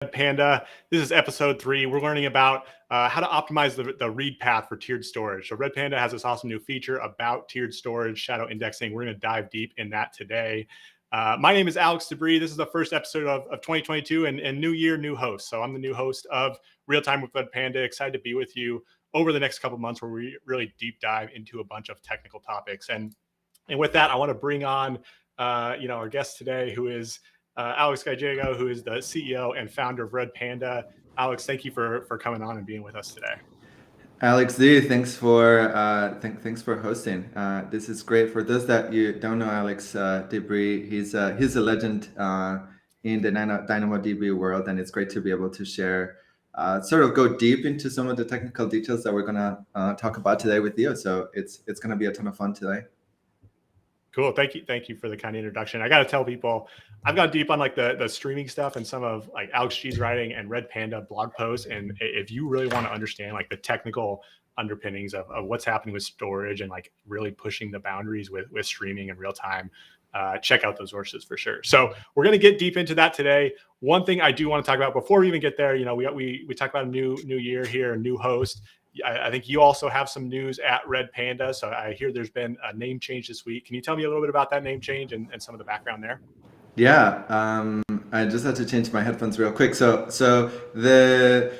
Redpanda. This is episode 3. We're learning about how to optimize the read path for tiered storage. So Redpanda has this awesome new feature about tiered storage, shadow indexing. We're going to dive deep in that today. My name is Alex Debris. This is the first episode of 2022 and new year, new host. So I'm the new host of Real Time with Redpanda. Excited to be with you over the next couple of months where we really deep dive into a bunch of technical topics. And with that, I want to bring on our guest today, who is Alex Gallego, who is the CEO and founder of Redpanda. Alex, thank you for coming on and being with us today. Alex D, thanks for hosting. This is great. For those that you don't know, Alex Debris, he's a legend in the DynamoDB world, and it's great to be able to share, sort of go deep into some of the technical details that we're gonna talk about today with you. So it's gonna be a ton of fun today. Cool. Thank you for the kind of introduction. I got to tell people, I've gone deep on like the streaming stuff and some of like Alex G's writing and Redpanda blog posts. And if you really want to understand like the technical underpinnings of what's happening with storage and like really pushing the boundaries with streaming in real time, check out those sources for sure. So we're going to get deep into that today. One thing I do want to talk about before we even get there, we talk about a new year here, a new host. I think you also have some news at Redpanda. So I hear there's been a name change this week. Can you tell me a little bit about that name change and some of the background there? Yeah, I just had to change my headphones real quick. So the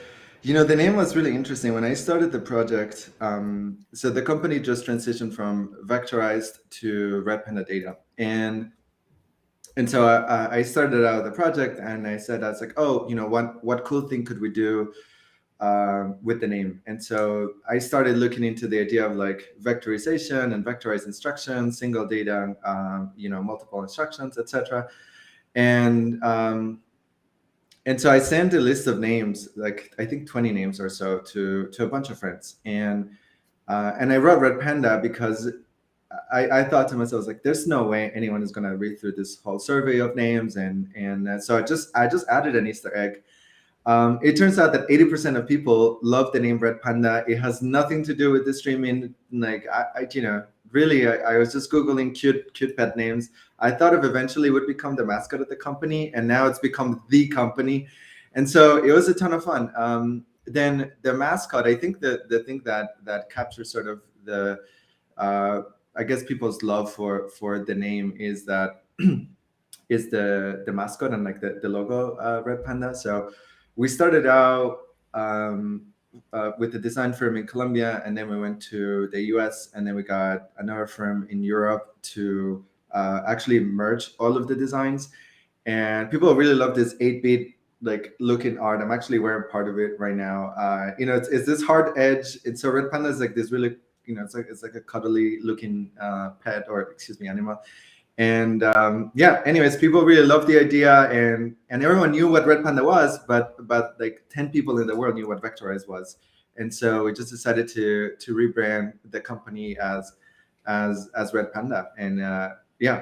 name was really interesting when I started the project. So the company just transitioned from vectorized to Redpanda data, and so I started out the project, and I was like, oh, what cool thing could we do with the name? And so I started looking into the idea of like vectorization and vectorized instructions, single data, multiple instructions, etc. And so I sent a list of names, like I think 20 names or so, to a bunch of friends, and I wrote Redpanda because I thought to myself, like, there's no way anyone is gonna read through this whole survey of names, and so I just added an Easter egg. It turns out that 80% of people love the name Redpanda. It has nothing to do with the streaming. Like, I was just Googling cute pet names. I thought it eventually would become the mascot of the company, and now it's become the company. And so it was a ton of fun. Then the mascot, I think the thing that captures sort of the, I guess, people's love for the name is that is the mascot and like the logo, Redpanda. So we started out with a design firm in Colombia, and then we went to the US, and then we got another firm in Europe to actually merge all of the designs. And people really love this 8-bit like looking art. I'm actually wearing part of it right now. It's this hard edge. It's so Redpanda is like this really, it's like a cuddly looking pet, or excuse me, animal. And anyways, people really loved the idea, and everyone knew what Redpanda was, but like 10 people in the world knew what vectorized was. And so we just decided to rebrand the company as Redpanda. And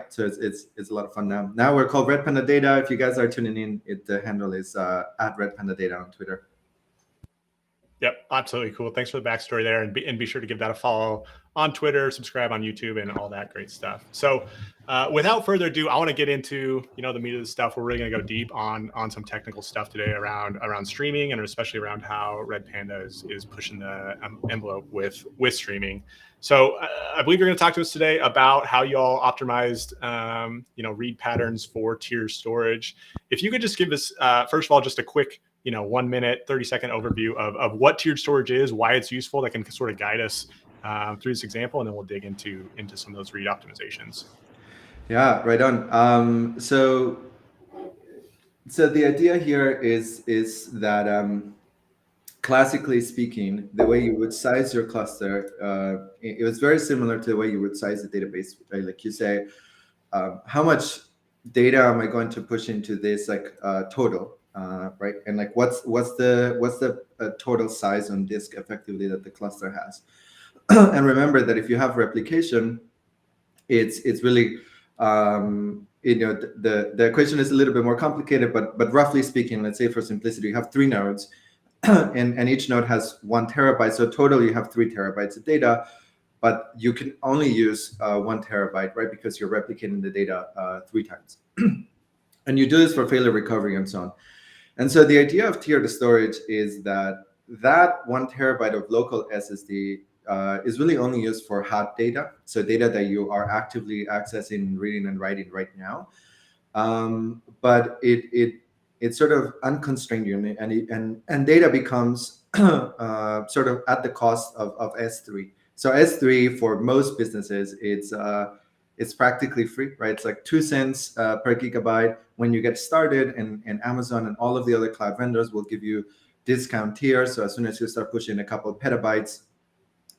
so it's a lot of fun now. Now we're called Redpanda Data. If you guys are tuning in, the handle is at Redpanda Data on Twitter. Yep, absolutely cool. Thanks for the backstory there, and be sure to give that a follow on Twitter, subscribe on YouTube, and all that great stuff. So, without further ado, I want to get into the meat of the stuff. We're really going to go deep on some technical stuff today around streaming, and especially around how Redpanda is pushing the envelope with streaming. So, I believe you're going to talk to us today about how you all optimized read patterns for tier storage. If you could just give us first of all just a quick 1 minute, 30-second overview of what tiered storage is, why it's useful, that can sort of guide us through this example, and then we'll dig into some of those read optimizations. Yeah, right on. So the idea here is that classically speaking, the way you would size your cluster, it was very similar to the way you would size the database. Right? Like you say, how much data am I going to push into this total? Right, and like what's the total size on disk effectively that the cluster has. And remember that if you have replication, it's really the equation is a little bit more complicated, but roughly speaking, let's say for simplicity, you have 3 nodes, and each node has 1 terabyte. So total you have 3 terabytes of data, but you can only use 1 terabyte, right? Because you're replicating the data 3 times. And you do this for failure recovery and so on. And so the idea of tiered storage is that 1 terabyte of local SSD is really only used for hot data, so data that you are actively accessing, reading, and writing right now. But it's sort of unconstrained unit, and data becomes sort of at the cost of S3. So S3 for most businesses, it's practically free, right? It's like 2 cents per gigabyte when you get started, and Amazon and all of the other cloud vendors will give you discount tiers. So as soon as you start pushing a couple of petabytes,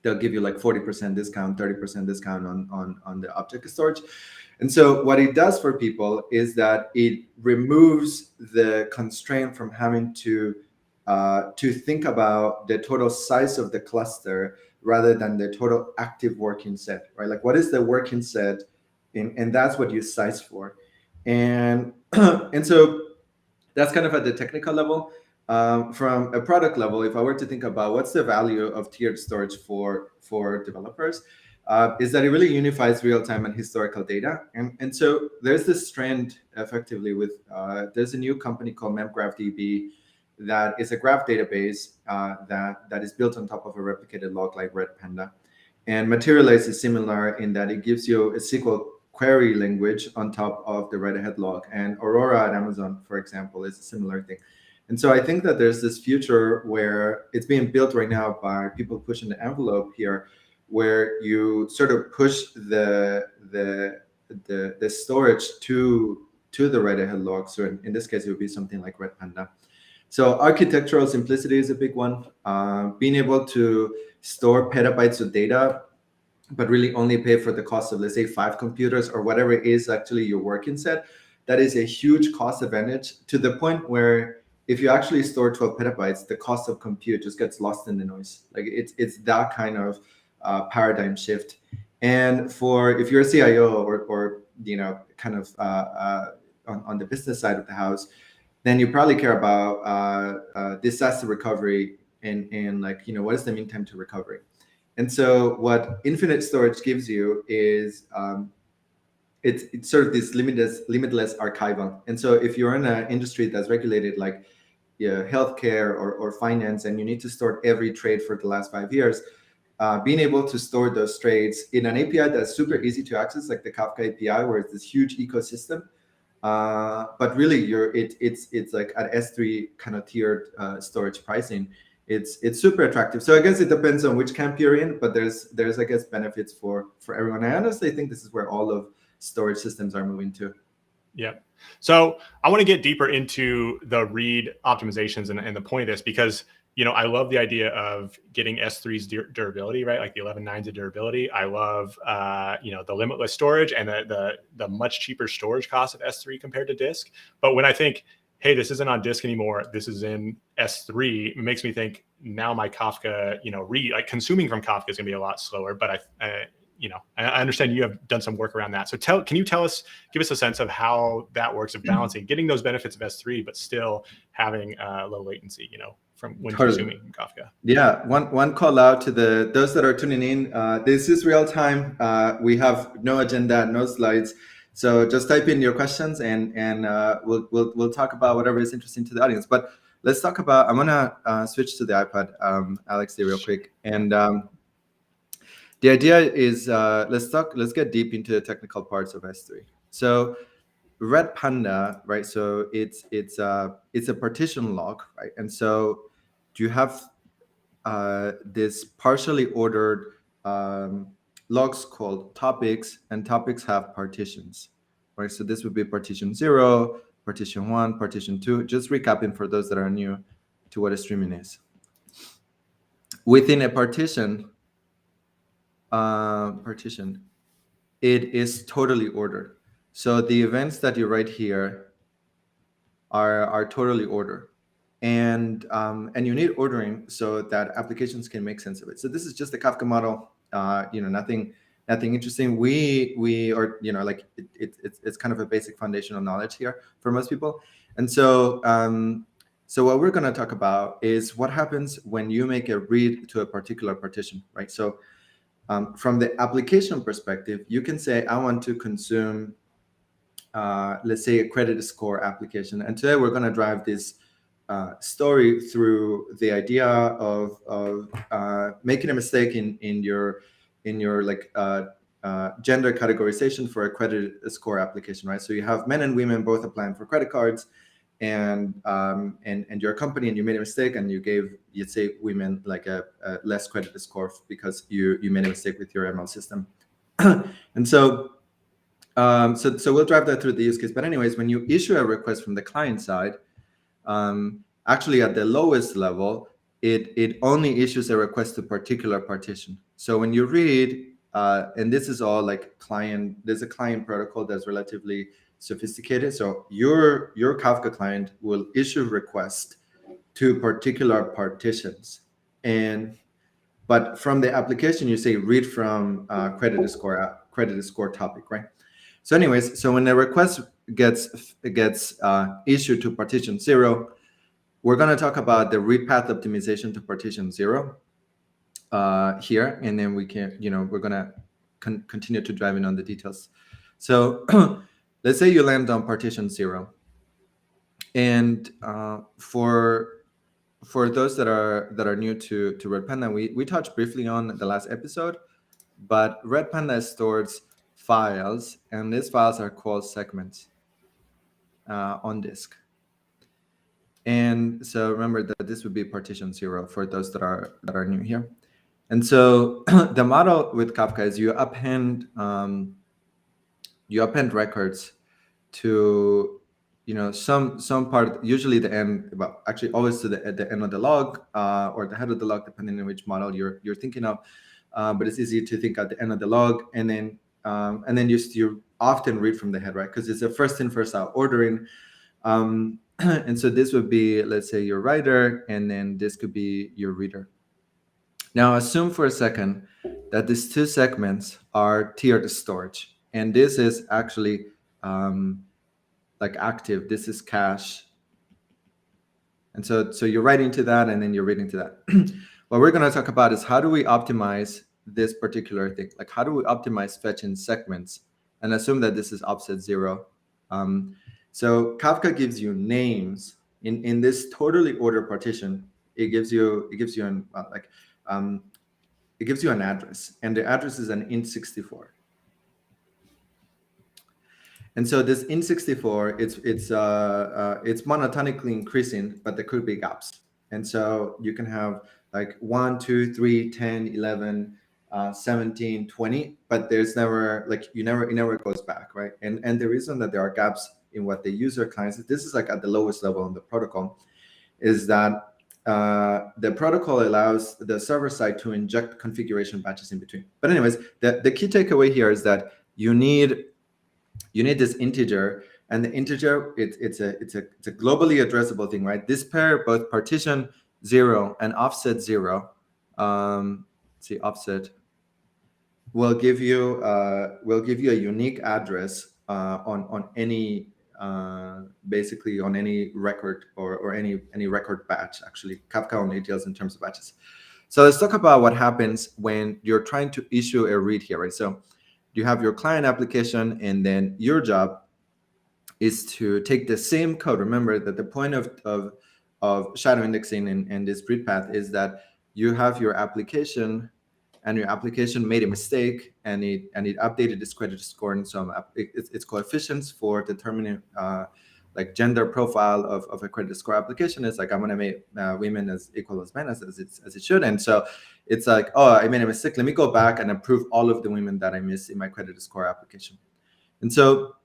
they'll give you like 40% discount, 30% discount on the object storage. And so what it does for people is that it removes the constraint from having to think about the total size of the cluster rather than the total active working set, right? Like, what is the working set, and that's what you size for. And and so that's kind of at the technical level. From a product level, if I were to think about what's the value of tiered storage for developers, is that it really unifies real-time and historical data. And so there's this trend effectively with, there's a new company called MemGraphDB that is a graph database that is built on top of a replicated log like Redpanda. And Materialize is similar in that it gives you a SQL query language on top of the write-ahead log. And Aurora at Amazon, for example, is a similar thing. And so I think that there's this future where it's being built right now by people pushing the envelope here, where you sort of push the storage to the write-ahead log. So in this case, it would be something like Redpanda. So architectural simplicity is a big one. Being able to store petabytes of data, but really only pay for the cost of, let's say, 5 computers or whatever it is actually your working set, that is a huge cost advantage, to the point where if you actually store 12 petabytes, the cost of compute just gets lost in the noise. Like, it's that kind of paradigm shift. And for, if you're a CIO or kind of on the business side of the house, then you probably care about disaster recovery and like, what is the mean time to recovery? And so what infinite storage gives you is it's sort of this limitless archival. And so if you're in an industry that's regulated like healthcare or finance, and you need to store every trade for the last 5 years, being able to store those trades in an API that's super easy to access, like the Kafka API, where it's this huge ecosystem. But really, it's like at S3 kind of tiered storage pricing. It's super attractive. So I guess it depends on which camp you're in, but there's I guess benefits for everyone. I honestly think this is where all of storage systems are moving to. Yeah. So I want to get deeper into the read optimizations and the point of this, because I love the idea of getting S3's durability, right? Like the 11.9's of durability. I love the limitless storage and the much cheaper storage cost of S3 compared to disk. But when I think, hey, this isn't on disk anymore, this is in S3, it makes me think now my Kafka, read, like consuming from Kafka is going to be a lot slower. But I understand you have done some work around that. So can you give us a sense of how that works of balancing, getting those benefits of S3, but still having low latency, from when consuming from Kafka? Yeah, one call out to those that are tuning in. This is real time. We have no agenda, no slides. So just type in your questions and we'll talk about whatever is interesting to the audience. But let's talk about, I'm gonna switch to the iPad, Alex, real quick. And the idea is let's get deep into the technical parts of S3. So Redpanda, right? So it's a partition log, right? And so you have this partially ordered logs called topics, and topics have partitions, right? So this would be partition 0, partition 1, partition 2. Just recapping for those that are new to what a streaming is. Within a partition, it is totally ordered. So the events that you write here are totally ordered. And you need ordering so that applications can make sense of it. So this is just the Kafka model. Nothing interesting. We are like it's kind of a basic foundational knowledge here for most people. And so so what we're going to talk about is what happens when you make a read to a particular partition, right? So from the application perspective, you can say I want to consume let's say a credit score application, and today we're going to drive this story through the idea of making a mistake in your like gender categorization for a credit score application, right? So you have men and women both applying for credit cards, and you're a company and you made a mistake and you gave, you'd say, women like a less credit score because you made a mistake with your ML system. And so we'll drive that through the use case. But anyways, when you issue a request from the client side, actually at the lowest level, it only issues a request to particular partition. So when you read, and this is all like client, there's a client protocol that's relatively sophisticated. So your Kafka client will issue request to particular partitions, but from the application you say read from credit score topic, right? So anyways, so when the request gets issued to partition 0, we're going to talk about the read path optimization to partition 0 here, and then we can, we're going to continue to drive in on the details. So let's say you land on partition 0, and for those that are new to Redpanda, we touched briefly on the last episode, but Redpanda stores files, and these files are called segments on disk. And so remember that this would be partition 0 for those that are new here. And so the model with Kafka is you append records to some part, usually the end, but actually always to the end of the log or the head of the log, depending on which model you're thinking of. But it's easy to think at the end of the log, and then you often read from the head, right? Because it's a first in, first out ordering. And so this would be, let's say, your writer, and then this could be your reader. Now assume for a second that these two segments are tiered storage, and this is actually like active. This is cache, and so you're writing to that, and then you're reading to that. What we're going to talk about is how do we optimize this particular thing? Like, how do we optimize fetching segments and assume that this is offset 0? So Kafka gives you names in this totally ordered partition. It gives you an address, and the address is an int64. And so this int64, it's monotonically increasing, but there could be gaps. And so you can have like 1, 2, 3, 10, 11, 17, 20, but there's never, like, it never goes back, right? And the reason that there are gaps in what the user clients, this is like at the lowest level on the protocol, is that the protocol allows the server side to inject configuration batches in between. But anyways, the key takeaway here is that you need this integer, and the integer, it's a globally addressable thing, right? This pair, both partition 0 and offset 0, see, offset will give you a unique address on any basically on any record or any record batch. Actually, Kafka only deals in terms of batches. So let's talk about what happens when you're trying to issue a read here, right? So you have your client application, and then your job is to take the same code. Remember that the point of shadow indexing and this read path is that you have your application, and your application made a mistake, and it updated its credit score and some its coefficients for determining like gender profile of a credit score application. Is like, I'm going to make women as equal as men as it should. And so it's like, oh, I made a mistake. Let me go back and approve all of the women that I missed in my credit score application. And so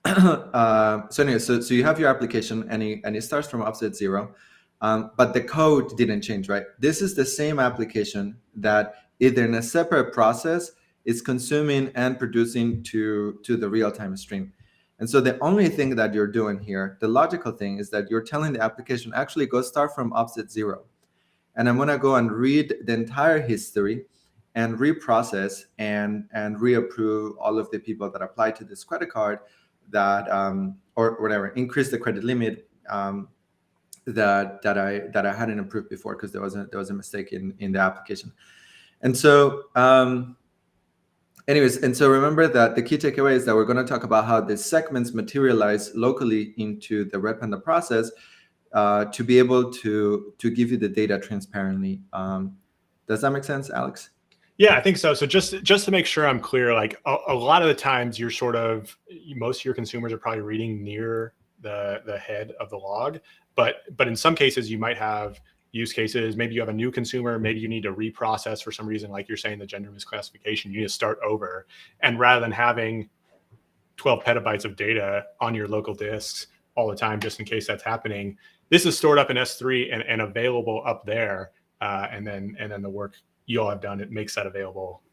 anyway, so you have your application, and it starts from offset 0. But the code didn't change, right? This is the same application that either in a separate process is consuming and producing to the real-time stream. And so the only thing that you're doing here, the logical thing, is that you're telling the application, actually go start from offset 0. And I'm going to go and read the entire history and reprocess and reapprove all of the people that apply to this credit card that or whatever, increase the credit limit that I hadn't approved before because there was a mistake in the application. And so anyways, and so remember that the key takeaway is that we're going to talk about how the segments materialize locally into the Redpanda process to be able to give you the data transparently. Does that make sense, Alex? Yeah, I think so. So just to make sure I'm clear, like a lot of the times you're most of your consumers are probably reading near the head of the log, but in some cases you might have use cases. Maybe you have a new consumer, maybe you need to reprocess for some reason, like you're saying, the gender misclassification, you need to start over. And rather than having 12 petabytes of data on your local disks all the time, just in case that's happening, this is stored up in S3 and available up there. And then the work you all have done, it makes that available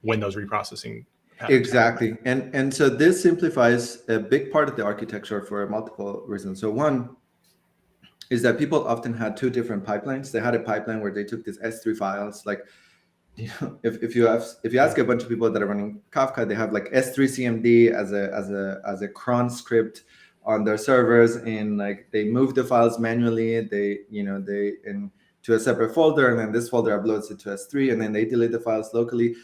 when those reprocessing exactly happen. And so this simplifies a big part of the architecture for multiple reasons. So one is that people often had two different pipelines. They had a pipeline where they took these S3 files, like, you know, if you ask a bunch of people that are running Kafka, they have like S3 CMD as a cron script on their servers, and like they move the files manually. They into a separate folder, and then this folder uploads it to S3, and then they delete the files locally.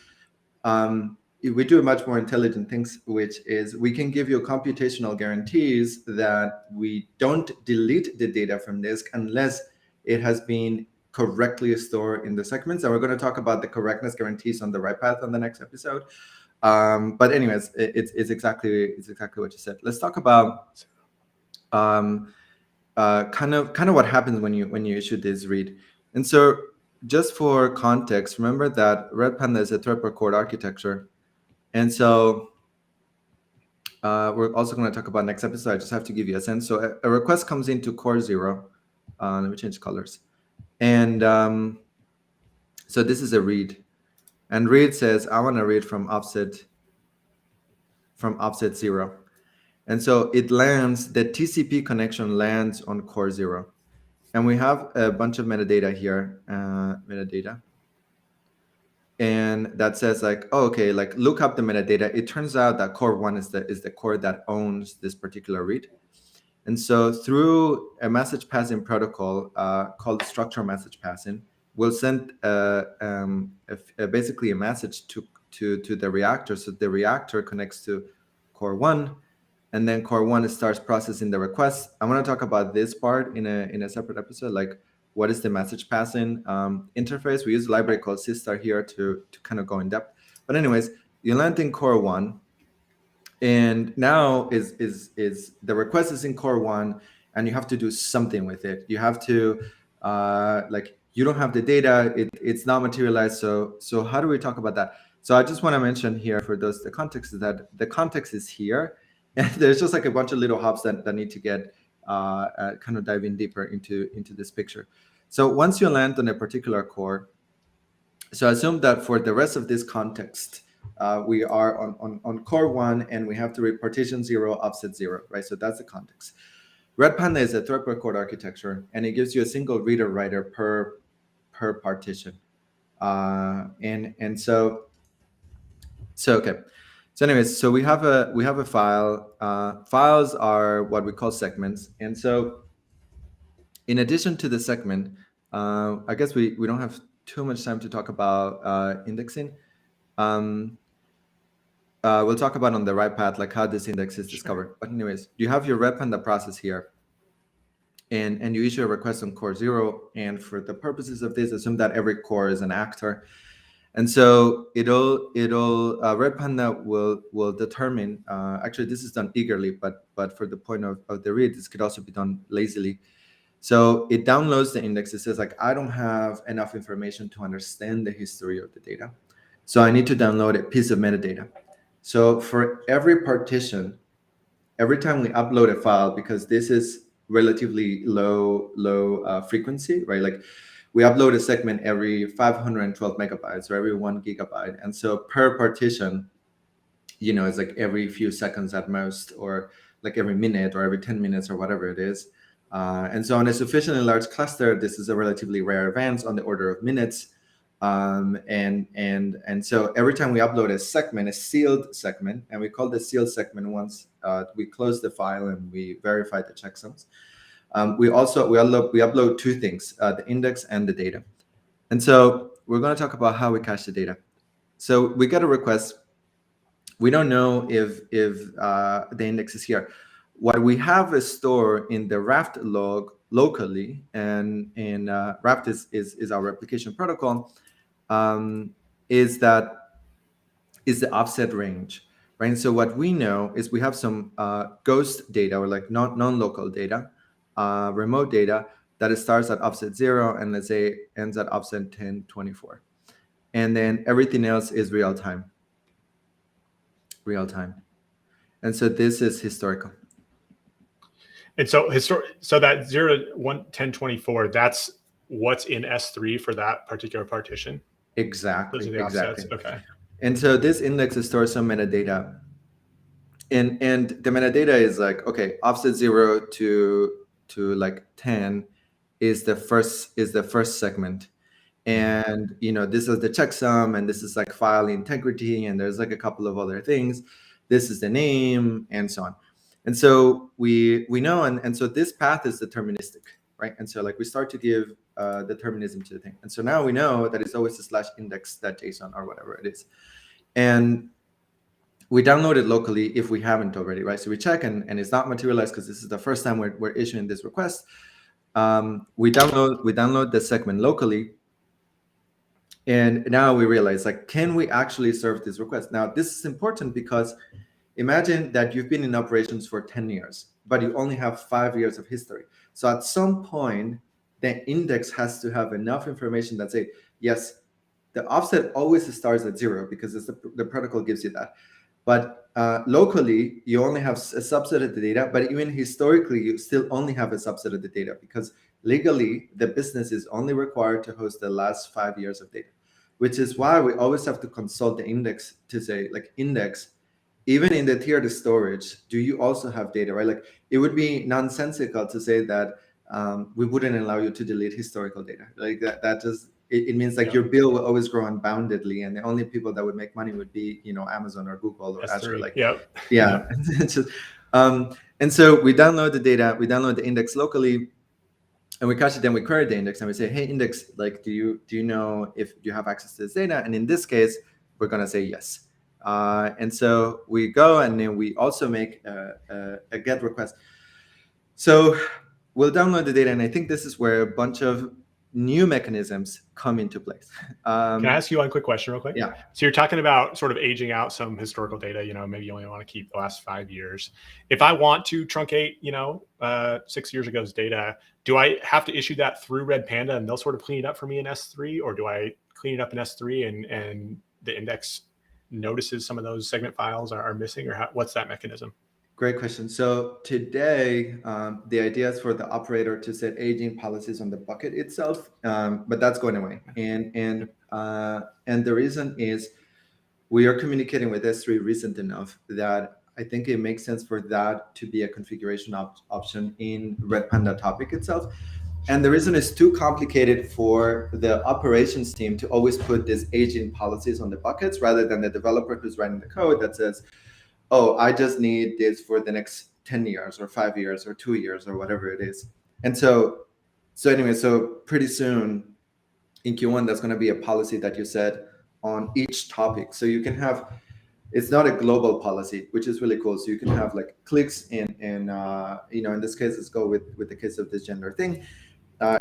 We do much more intelligent things, which is we can give you computational guarantees that we don't delete the data from disk unless it has been correctly stored in the segments. And we're going to talk about the correctness guarantees on the right path on the next episode. But anyways, it's exactly what you said. Let's talk about kind of what happens when you issue this read. And so just for context, remember that Redpanda is a thread-per core architecture. And so we're also going to talk about next episode. I just have to give you a sense. So a request comes into core 0. Let me change colors. And so this is a read. And read says, I want to read from offset 0. And so it lands, the TCP connection lands on core 0. And we have a bunch of metadata here, metadata. And that says like, oh, okay, like look up the metadata. It turns out that core 1 is the core that owns this particular read. And so through a message passing protocol called structured message passing, we'll send basically a message to the reactor. So the reactor connects to core 1, and then core 1 starts processing the request. I want to talk about this part in a separate episode, like what is the message passing interface. We use a library called Seastar here to kind of go in depth. But anyways, you land in core 1, and now is the request is in core 1, and you have to do something with it. You have to like, you don't have the data, it's not materialized. So how do we talk about that? So I just want to mention here for those, the context is that the context is here, and there's just like a bunch of little hops that need to get kind of diving deeper into this picture. So once you land on a particular core, so assume that for the rest of this context, we are on core 1, and we have to read partition 0, offset 0, right? So that's the context. Redpanda is a thread per core architecture, and it gives you a single reader writer per partition. And so okay. So anyways, so we have a file. Files are what we call segments. And so in addition to the segment, I guess we don't have too much time to talk about indexing. We'll talk about on the right path, like how this index is discovered. But anyways, you have your Redpanda process here, and you issue a request on core 0. And for the purposes of this, assume that every core is an actor. And so Redpanda will determine, actually this is done eagerly, but for the point of the read, this could also be done lazily. So it downloads the index. It says like, I don't have enough information to understand the history of the data, so I need to download a piece of metadata. So for every partition, every time we upload a file, because this is relatively low frequency, right? Like we upload a segment every 512 megabytes or every 1 gigabyte. And so per partition, it's like every few seconds at most, or like every minute or every 10 minutes or whatever it is. And so on a sufficiently large cluster, this is a relatively rare event on the order of minutes. And so every time we upload a segment, a sealed segment, and we call the sealed segment once we close the file and we verify the checksums, we upload two things, the index and the data. And so we're going to talk about how we cache the data. So we get a request. We don't know if the index is here. What we have is stored in the raft log locally, and Rapt is our replication protocol, is the offset range, right? So what we know is we have some ghost data, or like non-local data, remote data, that it starts at offset 0 and let's say ends at offset 1024. And then everything else is real time. And so this is historical. And so so that 0 to 1, 10, 24, that's what's in S3 for that particular partition? Exactly. Those are the offsets. Okay. And so this index stores some metadata. And the metadata is like, okay, offset 0 to like 10 is the first segment. And this is the checksum, and this is like file integrity, and there's like a couple of other things. This is the name, and so on. And so we know, and so this path is deterministic, right? And so like we start to give determinism to the thing. And so now we know that it's always a /index.json or whatever it is. And we download it locally if we haven't already, right? So we check, and it's not materialized because this is the first time we're issuing this request. We download the segment locally. And now we realize, like, can we actually serve this request? Now, this is important because imagine that you've been in operations for 10 years, but you only have 5 years of history. So at some point, the index has to have enough information that say, yes, the offset always starts at 0 because the protocol gives you that. But locally, you only have a subset of the data, but even historically, you still only have a subset of the data because legally, the business is only required to host the last 5 years of data, which is why we always have to consult the index to say, like, index, even in the tiered storage, do you also have data, right? Like, it would be nonsensical to say that we wouldn't allow you to delete historical data. Like that just, it means like your bill will always grow unboundedly, and the only people that would make money would be, Amazon or Google or Azure. Like, yeah. It's just, and so we download the data, we download the index locally, and we catch it. Then we query the index and we say, hey, index, like, do you know if you have access to this data? And in this case, we're gonna say yes. And so we go, and then we also make a get request. So we'll download the data, and I think this is where a bunch of new mechanisms come into place. Can I ask you one quick question real quick? Yeah. So you're talking about sort of aging out some historical data, maybe you only want to keep the last 5 years. If I want to truncate, 6 years ago's data, do I have to issue that through Redpanda and they'll sort of clean it up for me in S3, or do I clean it up in S3 and the index notices some of those segment files are missing, or what's that mechanism? Great question. So today, the idea is for the operator to set aging policies on the bucket itself, but that's going away. And the reason is we are communicating with S3 recent enough that I think it makes sense for that to be a configuration option in Redpanda topic itself. And the reason is too complicated for the operations team to always put these aging policies on the buckets, rather than the developer who's writing the code that says, oh, I just need this for the next 10 years or 5 years or 2 years or whatever it is. And so anyway, so pretty soon in Q1, that's going to be a policy that you set on each topic. So you can have, it's not a global policy, which is really cool. So you can have like clicks in this case, let's go with the case of this gender thing.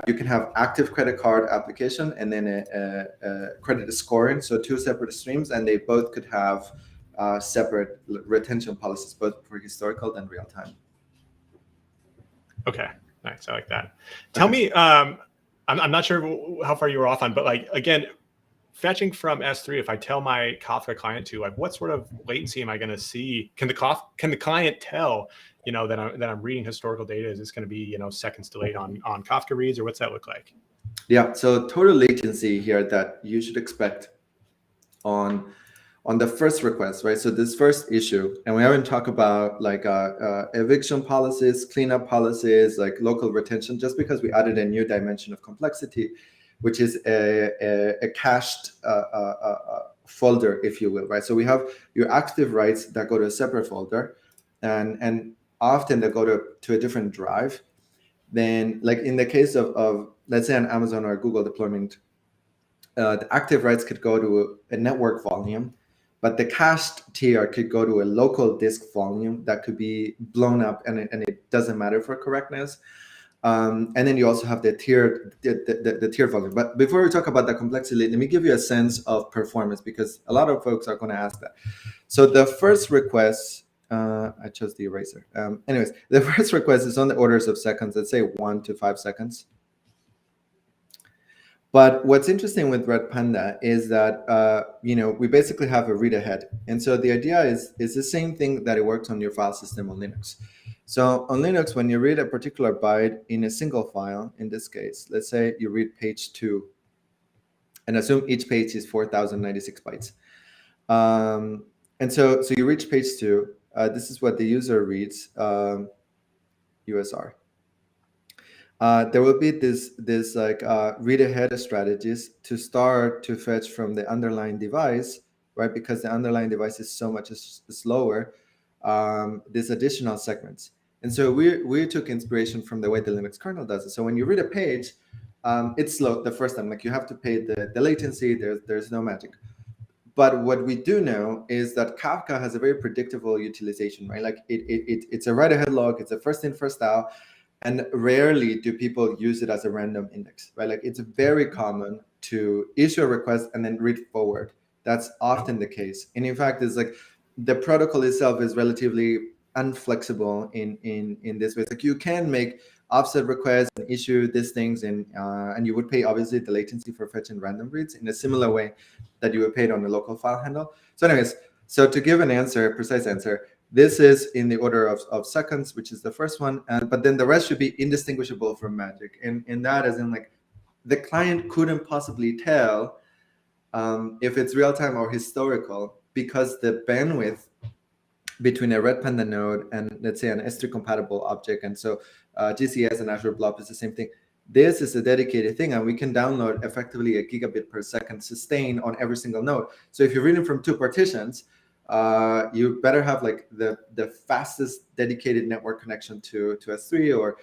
You can have active credit card application and then a credit scoring. So 2 separate streams, and they both could have separate retention policies, both for historical and real time. Okay, nice. I like that. Tell me, I'm not sure how far you were off on, but like, again, fetching from S3, if I tell my Kafka client to, like, what sort of latency am I going to see? Can the client tell, that I'm reading historical data? Is this going to be, seconds delayed on Kafka reads, or what's that look like? Yeah, so total latency here that you should expect on the first request, right? So this first issue, and we haven't talked about like eviction policies, cleanup policies, like local retention, just because we added a new dimension of complexity, which is a cached folder, if you will, right? So we have your active writes that go to a separate folder, and often they go to a different drive. Then, like in the case of let's say an Amazon or a Google deployment, the active writes could go to a network volume, but the cached tier could go to a local disk volume that could be blown up, and it doesn't matter for correctness. And then you also have the tiered volume. But before we talk about the complexity, let me give you a sense of performance, because a lot of folks are going to ask that. So the first request, I chose the eraser. Anyways, the first request is on the orders of seconds, let's say 1 to 5 seconds. But what's interesting with Redpanda is that we basically have a read ahead, and so the idea is the same thing that it works on your file system on Linux. So on Linux, when you read a particular byte in a single file, in this case, let's say you read page 2, and assume each page is 4,096 bytes, and so you reach page 2. This is what the user reads, USR. There will be this like read ahead strategies to start to fetch from the underlying device, right? Because the underlying device is so much slower. These additional segments, and so we took inspiration from the way the Linux kernel does it. So when you read a page, it's slow the first time. Like you have to pay the latency. There's no magic. But what we do know is that Kafka has a very predictable utilization, right? Like it's a write ahead log. It's a first in, first out. And rarely do people use it as a random index, right? Like it's very common to issue a request and then read forward. That's often the case. And in fact, it's like the protocol itself is relatively unflexible in this way. It's like you can make offset requests and issue these things, and you would pay obviously the latency for fetching random reads in a similar way that you would pay it on the local file handle. So anyways, so to give an answer, precise answer, this is in the order of seconds, which is the first one, but then the rest should be indistinguishable from magic. And that is in like the client couldn't possibly tell if it's real time or historical, because the bandwidth between a Redpanda node and let's say an S3 compatible object, and so GCS and Azure Blob is the same thing. This is a dedicated thing, and we can download effectively a gigabit per second sustained on every single node. So if you're reading from 2 partitions, you better have like the fastest dedicated network connection to S3 or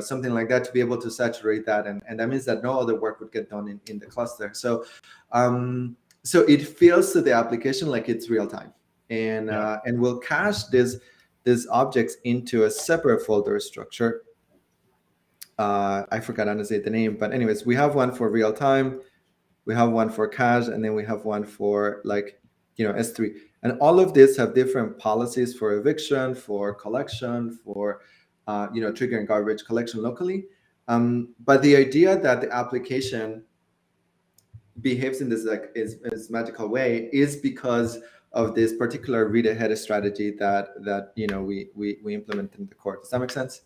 something like that to be able to saturate that, and that means that no other work would get done in the cluster. So so it feels to the application like it's real time, and we'll cache these objects into a separate folder structure. I forgot honestly the name, but anyways, we have one for real time, we have one for cache, and then we have one for like S3. And all of this have different policies for eviction, for collection, for triggering garbage collection locally. But the idea that the application behaves in this like is magical way is because of this particular read ahead strategy that we implement in the core. Does that make sense?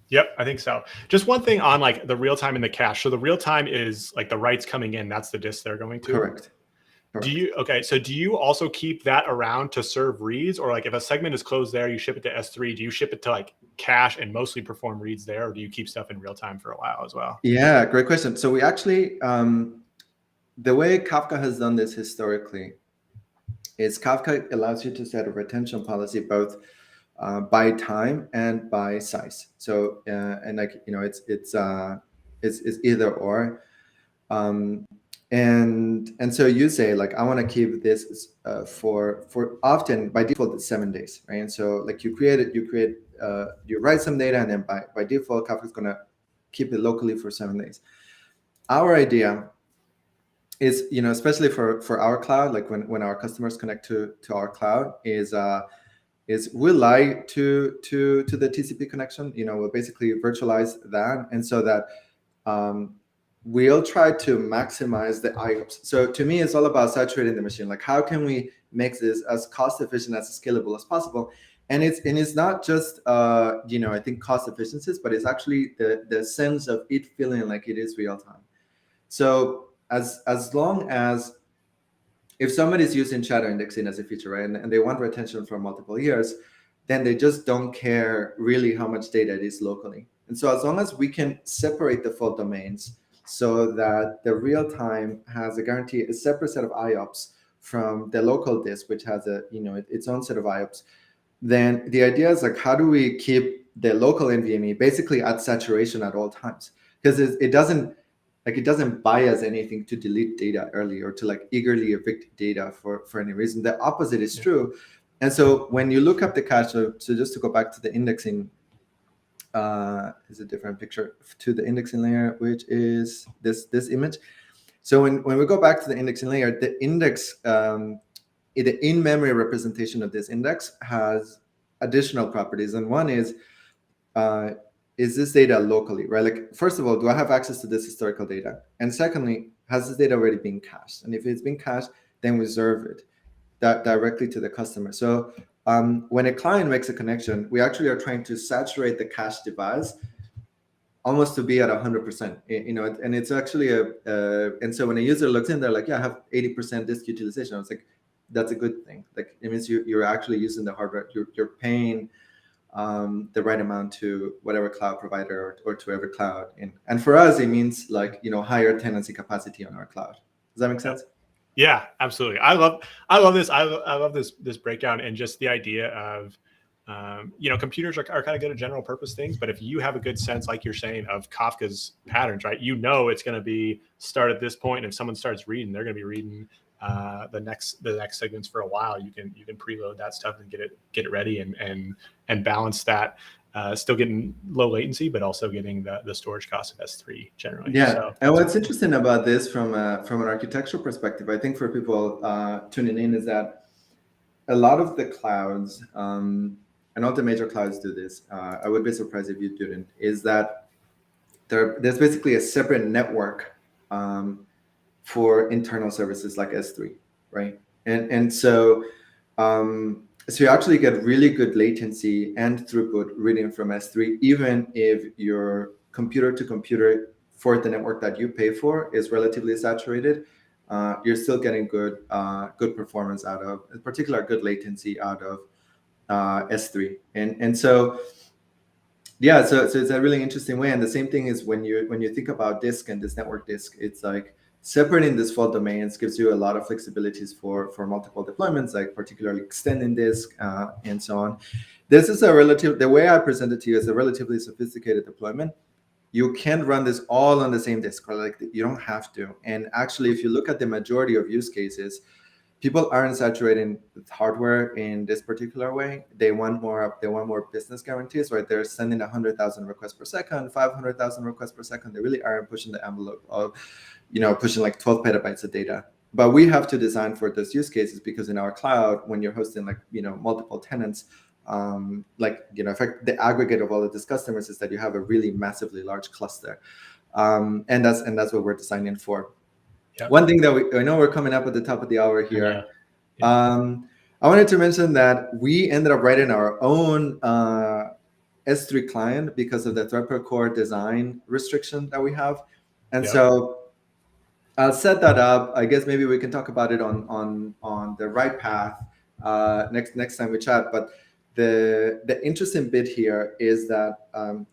Yep, I think so. Just one thing on like the real time and the cache. So the real time is like the writes coming in. That's the disk they're going to. Correct. Do you also keep that around to serve reads, or like if a segment is closed there, you ship it to S3, do you ship it to like cache and mostly perform reads there, or do you keep stuff in real time for a while as well? Yeah, great question. So we actually, the way Kafka has done this historically is Kafka allows you to set a retention policy both by time and by size. So and like it's either or. And so you say like I want to keep this for often by default it's 7 days, right? And so like you write some data, and then by default Kafka's gonna keep it locally for 7 days. Our idea is especially for our cloud, like when our customers connect to our cloud, is we like to the TCP connection. We'll basically virtualize that, and so that we'll try to maximize the IOPS. So to me, it's all about saturating the machine. Like how can we make this as cost efficient, as scalable as possible? And it's not just I think cost efficiencies, but it's actually the sense of it feeling like it is real time. So as long as if somebody's using shadow indexing as a feature, right, and they want retention for multiple years, then they just don't care really how much data it is locally. And so as long as we can separate the fault domains so that the real time has a guarantee, a separate set of IOPS from the local disk, which has its own set of IOPS, then the idea is like, how do we keep the local NVMe basically at saturation at all times? Because it doesn't buy us anything to delete data early or to like eagerly evict data for any reason. The opposite is true. And so when you look up the cache, so just to go back to the indexing is a different picture to the indexing layer, which is this image. So when we go back to the indexing layer, the index, the in-memory representation of this index has additional properties. And one is this data locally, right? Like, first of all, do I have access to this historical data? And secondly, has this data already been cached? And if it's been cached, then we serve it directly to the customer. So when a client makes a connection, we actually are trying to saturate the cache device almost to be at 100%, you know, and it's actually and so when a user looks in, they're like, yeah, I have 80% disk utilization. I was like, that's a good thing. Like, it means you're actually using the hardware, you're paying the right amount to whatever cloud provider or to every cloud. And for us, it means, like, you know, higher tenancy capacity on our cloud. Does that make sense? Yeah, absolutely. I love this. I love this breakdown, and just the idea of, you know, computers are kind of good at general purpose things, but if you have a good sense, like you're saying, of Kafka's patterns, right? You know, it's going to be start at this point, and if someone starts reading, they're going to be reading the next segments for a while. You can preload that stuff and get it ready and balance that. Still getting low latency, but also getting the storage cost of S3 generally. Yeah, so, and what's interesting about this from an architectural perspective, I think for people tuning in, is that a lot of the clouds, and all the major clouds do this, I would be surprised if you didn't, is that there's basically a separate network for internal services like S3, right? And so so you actually get really good latency and throughput reading from S3, even if your computer to computer for the network that you pay for is relatively saturated. You're still getting good performance out of, in particular, good latency out of S3. And so yeah, so it's a really interesting way. And the same thing is when you think about disk and this network disk, it's like separating these fault domains gives you a lot of flexibilities for multiple deployments, like particularly extending disk and so on. This is the way I present it to you is a relatively sophisticated deployment. You can run this all on the same disk, or like, you don't have to. And actually, if you look at the majority of use cases, people aren't saturating with hardware in this particular way. They want more business guarantees, right? They're sending 100,000 requests per second, 500,000 requests per second. They really aren't pushing the envelope of, you know, pushing like 12 petabytes of data. But we have to design for those use cases, because in our cloud, when you're hosting, like, you know, multiple tenants, like, you know, in fact, the aggregate of all of these customers is that you have a really massively large cluster. And that's what we're designing for. Yep. One thing that I know we're coming up at the top of the hour here. Yeah. I wanted to mention that we ended up writing our own S3 client because of the thread per core design restriction that we have. And so I'll set that up. I guess maybe we can talk about it on the right path next time we chat. But the interesting bit here is that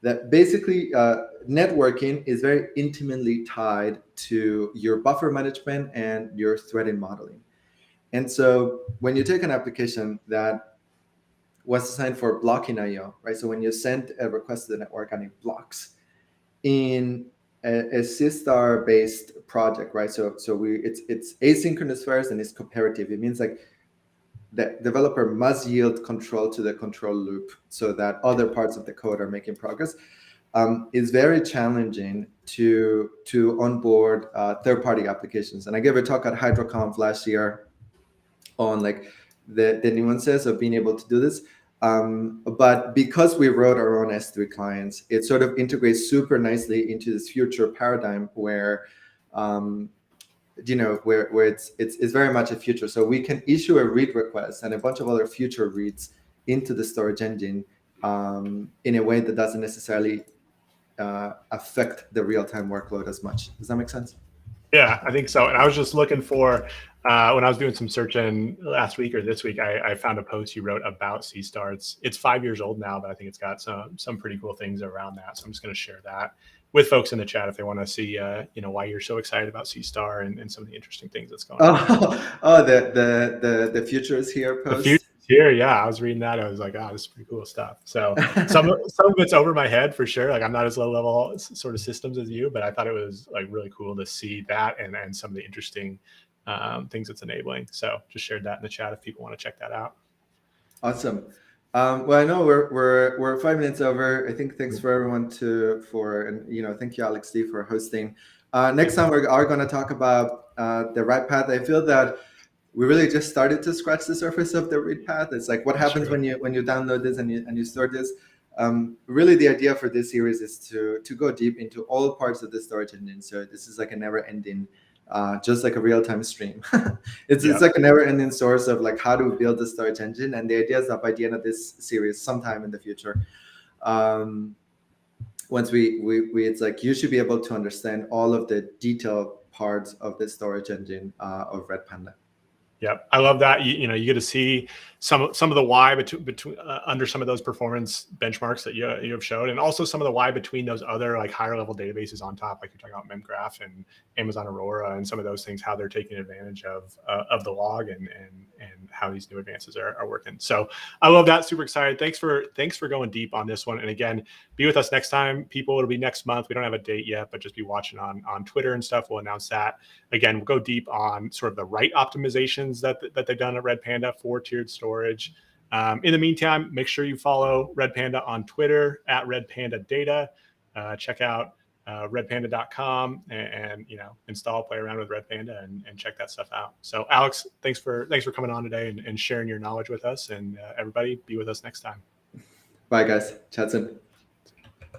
that basically networking is very intimately tied to your buffer management and your threading modeling. And so when you take an application that was designed for blocking I/O, right? So when you send a request to the network and it blocks in a Seastar based project, right? So it's asynchronous first and it's cooperative. It means like the developer must yield control to the control loop so that other parts of the code are making progress. It's very challenging to onboard third-party applications. And I gave a talk at HydroConf last year on like the nuances of being able to do this. But because we wrote our own S3 clients, it sort of integrates super nicely into this future paradigm where you know, where it's very much a future. So we can issue a read request and a bunch of other future reads into the storage engine in a way that doesn't necessarily affect the real-time workload as much. Does that make sense? Yeah, I think so. And I was just looking for, when I was doing some searching last week or this week, I found a post you wrote about Seastar. It's 5 years old now, but I think it's got some pretty cool things around that. So I'm just going to share that with folks in the chat if they want to see, you know, why you're so excited about Seastar and some of the interesting things that's going on. Oh, the future is here post. The future is here, yeah. I was reading that. I was like, oh, this is pretty cool stuff. So some of it's over my head for sure. Like, I'm not as low level sort of systems as you, but I thought it was like really cool to see that and some of the interesting things it's enabling. So just shared that in the chat if people want to check that out. Awesome. Well, I know we're 5 minutes over. I think thanks for everyone and thank you, Alex D, for hosting. Next time we are going to talk about the right path. I feel that we really just started to scratch the surface of the read path. It's like what happens when you download this and you store this. Really, the idea for this series is to go deep into all parts of the storage engine. So this is like a never-ending, just like a real-time stream. It's like a never-ending source of like how do we build the storage engine. And the idea is that by the end of this series, sometime in the future, once it's like you should be able to understand all of the detailed parts of the storage engine of Redpanda. Yep, I love that. You get to see some of the why between under some of those performance benchmarks that you have showed, and also some of the why between those other like higher level databases on top, like you're talking about memgraph and Amazon Aurora and some of those things, how they're taking advantage of the log and how these new advances are working. So I love that. Super excited. Thanks for going deep on this one. And again, be with us next time, people. It'll be next month. We don't have a date yet, but just be watching on Twitter and stuff. We'll announce that. Again, we'll go deep on sort of the right optimizations that they've done at Redpanda for tiered storage. In the meantime, make sure you follow Redpanda on Twitter at RedpandaData. Check out redpanda.com and install, play around with Redpanda and check that stuff out. So Alex, thanks for coming on today and sharing your knowledge with us, and everybody be with us next time. Bye guys, chat soon.